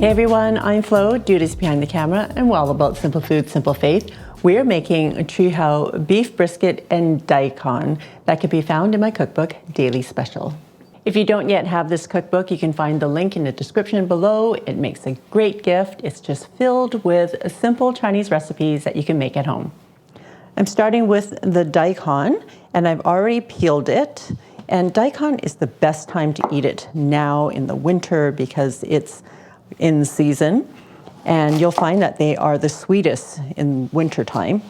Hey everyone, I'm Flo, Duties Behind the Camera, and we're all about simple food, simple faith. We're making a Chu Hou Beef Brisket and daikon that can be found in my cookbook, Daily Special. If you don't yet have this cookbook, you can find the link in the description below. It makes a great gift. It's just filled with simple Chinese recipes that you can make at home. I'm starting with the daikon, and I've already peeled it. And daikon is the best time to eat it now in the winter because it's in season, and you'll find that they are the sweetest in winter time.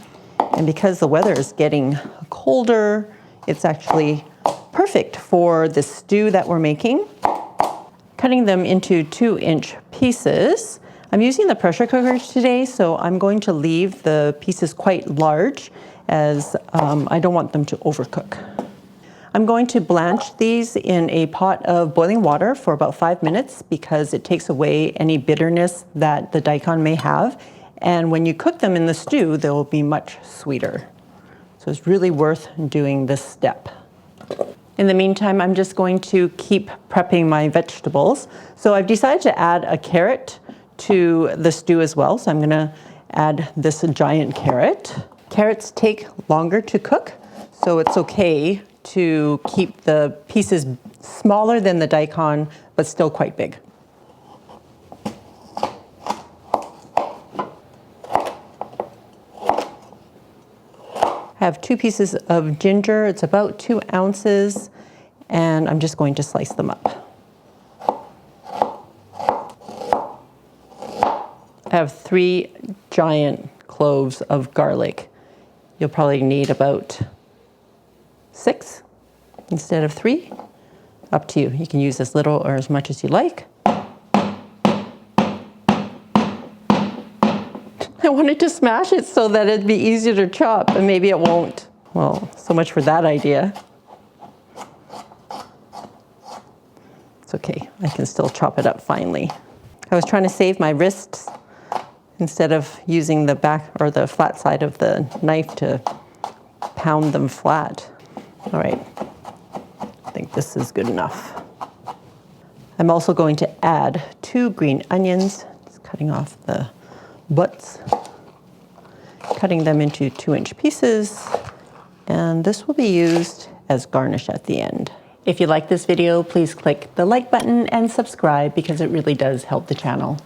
And because the weather is getting colder, it's actually perfect for the stew that we're making. Cutting them into 2-inch pieces. I'm using the pressure cooker today, so I'm going to leave the pieces quite large as I don't want them to overcook. I'm going to blanch these in a pot of boiling water for about 5 minutes because it takes away any bitterness that the daikon may have. And when you cook them in the stew, they'll be much sweeter. So it's really worth doing this step. In the meantime, I'm just going to keep prepping my vegetables. So I've decided to add a carrot to the stew as well. So I'm going to add this giant carrot. Carrots take longer to cook, so it's okay to keep the pieces smaller than the daikon, but still quite big. I have 2 pieces of ginger. It's about 2 ounces, and I'm just going to slice them up. I have 3 giant cloves of garlic. You'll probably need about 6 instead of 3. Up to you. You can use as little or as much as you like. I wanted to smash it so that it'd be easier to chop, but maybe it won't. Well, so much for that idea. It's okay. I can still chop it up finely. I was trying to save my wrists instead of using the back or the flat side of the knife to pound them flat. All right, I think this is good enough. I'm also going to add 2 green onions, just cutting off the butts, cutting them into 2-inch pieces, and this will be used as garnish at the end. If you like this video, please click the like button and subscribe because it really does help the channel.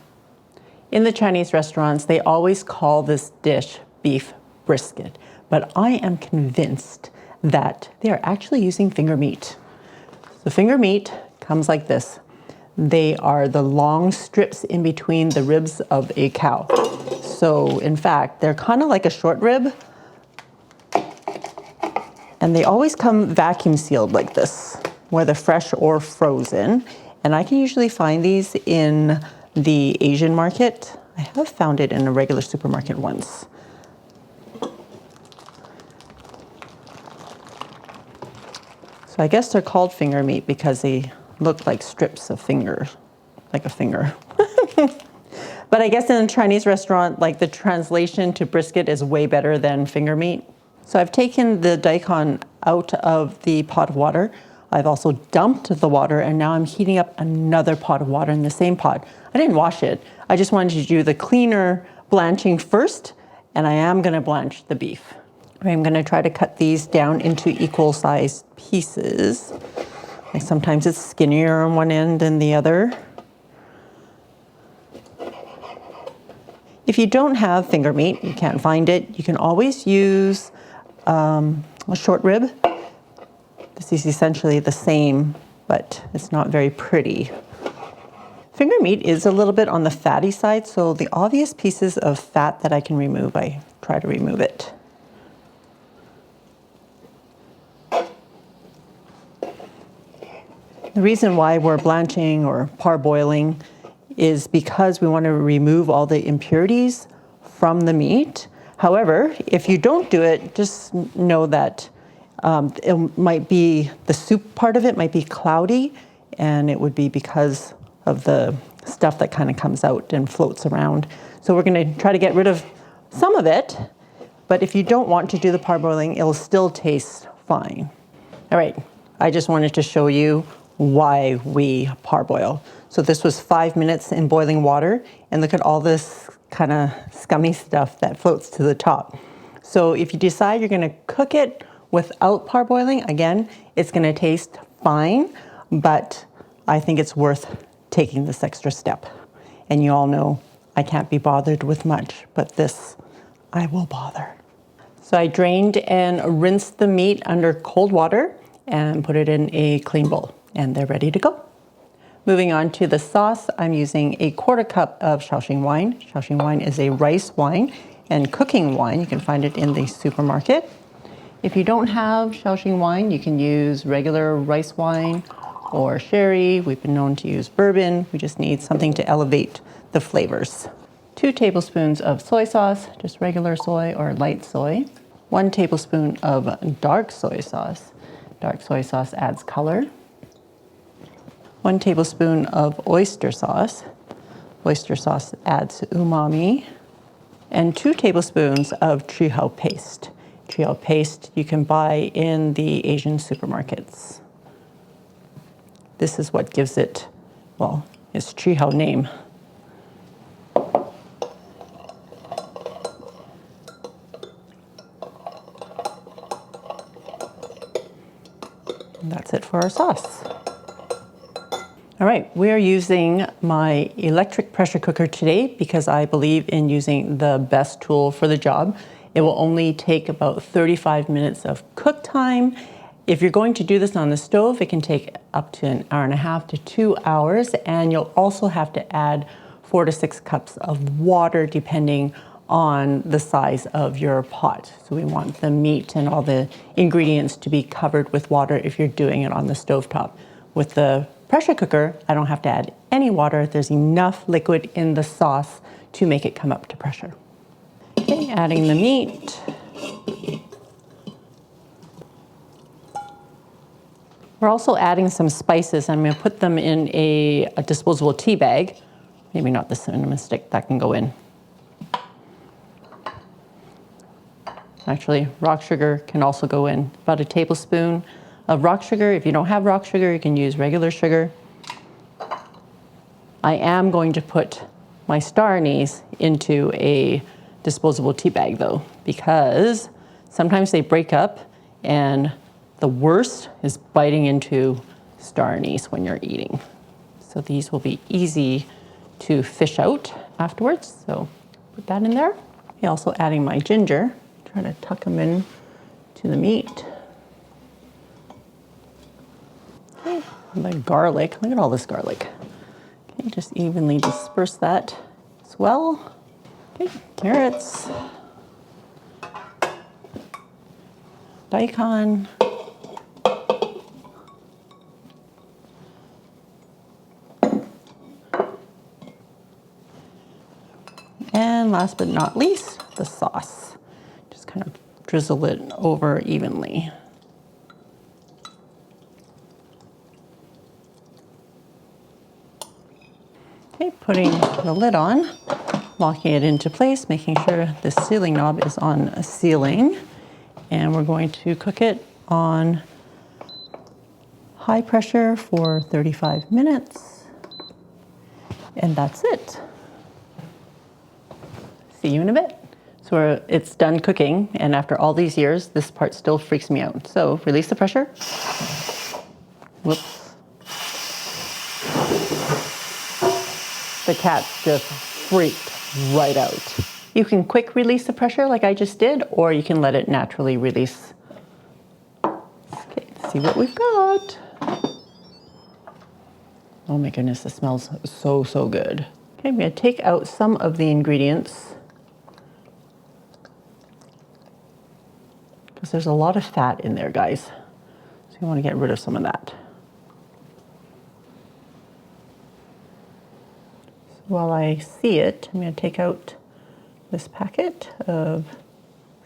In the Chinese restaurants, they always call this dish beef brisket, but I am convinced that they are actually using finger meat. The finger meat comes like this. They are the long strips in between the ribs of a cow. So in fact, they're kind of like a short rib, and they always come vacuum sealed like this, whether fresh or frozen. And I can usually find these in the Asian market. I have found it in a regular supermarket once. So I guess they're called finger meat because they look like strips of fingers, like a finger. But I guess in a Chinese restaurant, like the translation to brisket is way better than finger meat. So I've taken the daikon out of the pot of water. I've also dumped the water, and now I'm heating up another pot of water in the same pot. I didn't wash it. I just wanted to do the cleaner blanching first, and I am gonna blanch the beef. I'm going to try to cut these down into equal sized pieces. Like sometimes it's skinnier on one end than the other. If you don't have finger meat, you can't find it, you can always use a short rib. This is essentially the same, but it's not very pretty. Finger meat is a little bit on the fatty side, so the obvious pieces of fat that I can remove, I try to remove it. The reason why we're blanching or parboiling is because we want to remove all the impurities from the meat. However, if you don't do it, just know that it might be, the soup part of it might be cloudy, and it would be because of the stuff that kind of comes out and floats around. So we're going to try to get rid of some of it, but if you don't want to do the parboiling, it'll still taste fine. All right, I just wanted to show you Wayyy parboil. So this was 5 minutes in boiling water, and look at all this kind of scummy stuff that floats to the top. So if you decide you're gonna cook it without parboiling, again, it's gonna taste fine, but I think it's worth taking this extra step. And you all know I can't be bothered with much, but this I will bother. So I drained and rinsed the meat under cold water and put it in a clean bowl, and they're ready to go. Moving on to the sauce, I'm using a 1/4 cup of Shaoxing wine. Shaoxing wine is a rice wine and cooking wine. You can find it in the supermarket. If you don't have Shaoxing wine, you can use regular rice wine or sherry. We've been known to use bourbon. We just need something to elevate the flavors. 2 tablespoons of soy sauce, just regular soy or light soy. 1 tablespoon of dark soy sauce. Dark soy sauce adds color. 1 tablespoon of oyster sauce. Oyster sauce adds umami. And 2 tablespoons of Chu Hou paste. Chu Hou paste you can buy in the Asian supermarkets. This is what gives it, well, its Chu Hou name. And that's it for our sauce. All right, we are using my electric pressure cooker today because I believe in using the best tool for the job. It will only take about 35 minutes of cook time. If you're going to do this on the stove, it can take up to 1.5 hours to 2 hours, and you'll also have to add 4 to 6 cups of water depending on the size of your pot. So we want the meat and all the ingredients to be covered with water if you're doing it on the stovetop. With the pressure cooker, I don't have to add any water. There's enough liquid in the sauce to make it come up to pressure. Okay, adding the meat. We're also adding some spices. I'm gonna put them in a disposable tea bag. Maybe not the cinnamon stick, that can go in. Actually, rock sugar can also go in. About 1 tablespoon of rock sugar. If you don't have rock sugar, you can use regular sugar. I am going to put my star anise into a disposable tea bag though, because sometimes they break up, and the worst is biting into star anise when you're eating. So these will be easy to fish out afterwards. So put that in there. Okay, also adding my ginger. Try to tuck them in to the meat. Okay, the garlic. Look at all this garlic. Okay, just evenly disperse that as well. Okay, carrots, daikon, and last but not least, the sauce. Just kind of drizzle it over evenly. Okay, putting the lid on, locking it into place, making sure the sealing knob is on a sealing. And we're going to cook it on high pressure for 35 minutes. And that's it. See you in a bit. So it's done cooking, and after all these years, this part still freaks me out. So release the pressure. Whoops. The cat just freaked right out. You can quick release the pressure like I just did, or you can let it naturally release. Okay, let's see what we've got. Oh my goodness, this smells so, so good. Okay, I'm gonna take out some of the ingredients because there's a lot of fat in there, guys. So you wanna get rid of some of that. While I see it, I'm going to take out this packet of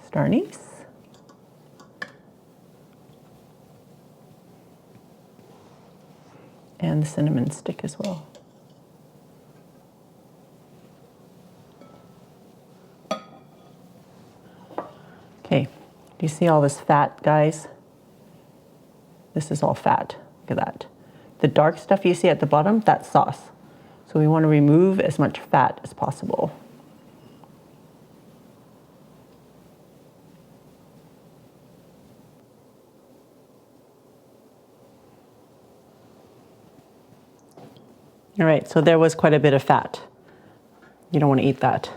star anise. And the cinnamon stick as well. Okay, do you see all this fat, guys? This is all fat. Look at that. The dark stuff you see at the bottom, that's sauce. So we want to remove as much fat as possible. All right, so there was quite a bit of fat. You don't want to eat that.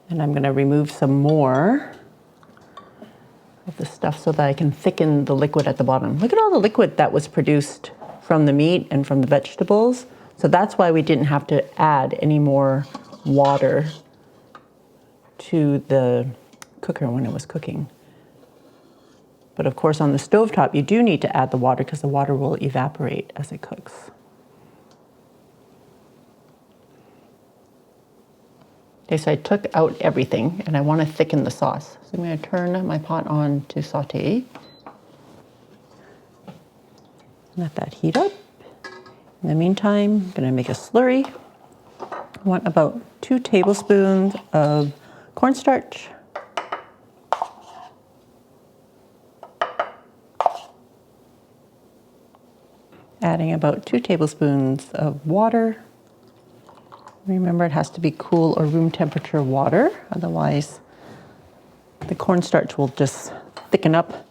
And I'm going to remove some more of the stuff so that I can thicken the liquid at the bottom. Look at all the liquid that was produced from the meat and from the vegetables. So that's why we didn't have to add any more water to the cooker when it was cooking. But of course on the stovetop you do need to add the water because the water will evaporate as it cooks. Okay, so I took out everything and I want to thicken the sauce. So I'm going to turn my pot on to saute. Let that heat up. In the meantime, I'm going to make a slurry. I want about 2 tablespoons of cornstarch. Adding about 2 tablespoons of water. Remember, it has to be cool or room temperature water, otherwise the cornstarch will just thicken up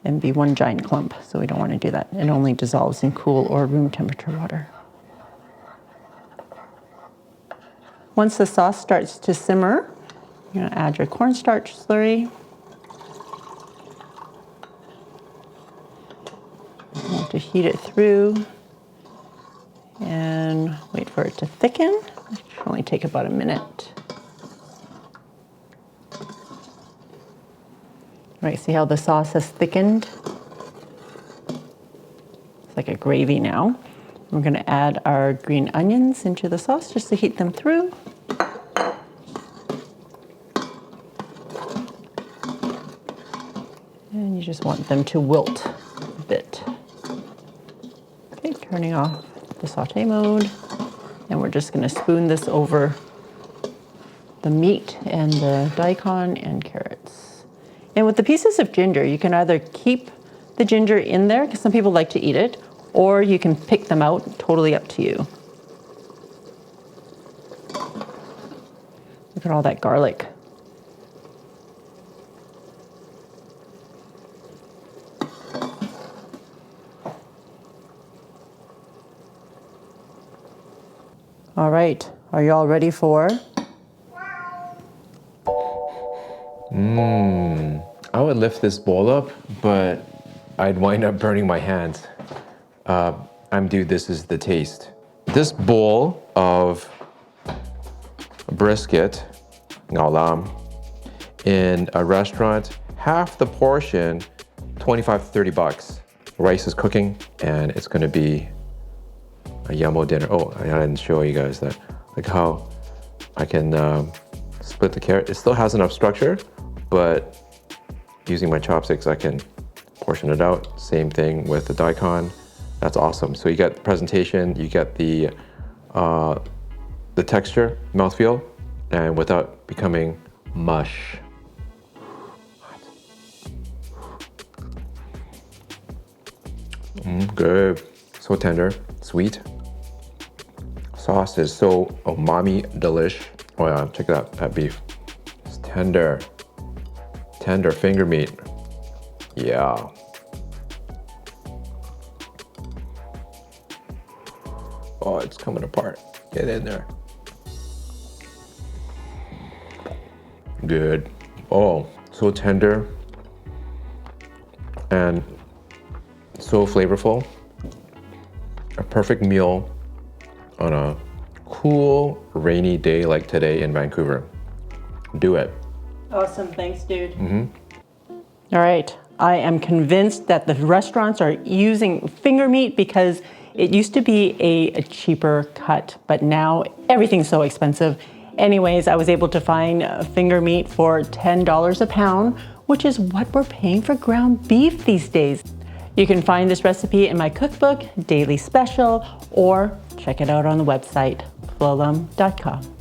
and be one giant clump, so we don't want to do that. It only dissolves in cool or room temperature water. Once the sauce starts to simmer, you're going to add your cornstarch slurry. You want to heat it through and wait for it to thicken. It should only take about a minute. All right, see how the sauce has thickened? It's like a gravy now. We're going to add our green onions into the sauce just to heat them through. And you just want them to wilt a bit. Okay, turning off the saute mode. And we're just going to spoon this over the meat and the daikon and carrots. And with the pieces of ginger, you can either keep the ginger in there, because some people like to eat it, or you can pick them out, totally up to you. Look at all that garlic. All right, are you all ready for? I would lift this bowl up, but I'd wind up burning my hands. Dude, this is the taste. This bowl of brisket, ngao lam, in a restaurant, half the portion, 25 to 30 bucks. Rice is cooking, and it's gonna be a yummo dinner. Oh, I didn't show you guys that. Like how I can split the carrot. It still has enough structure, but using my chopsticks, I can portion it out. Same thing with the daikon. That's awesome. So you get the presentation, you get the texture, mouthfeel, and without becoming mush. Good. So tender, sweet. Sauce is so umami delish. Oh yeah, check that beef. It's tender. Tender finger meat. Yeah. Oh, it's coming apart. Get in there. Good. Oh, so tender and so flavorful. A perfect meal on a cool, rainy day like today in Vancouver. Do it. Awesome, thanks, dude. All right, I am convinced that the restaurants are using finger meat because it used to be a cheaper cut, but now everything's so expensive. Anyways, I was able to find finger meat for $10 a pound, which is what we're paying for ground beef these days. You can find this recipe in my cookbook, Daily Special, or check it out on the website, FLO'S.com.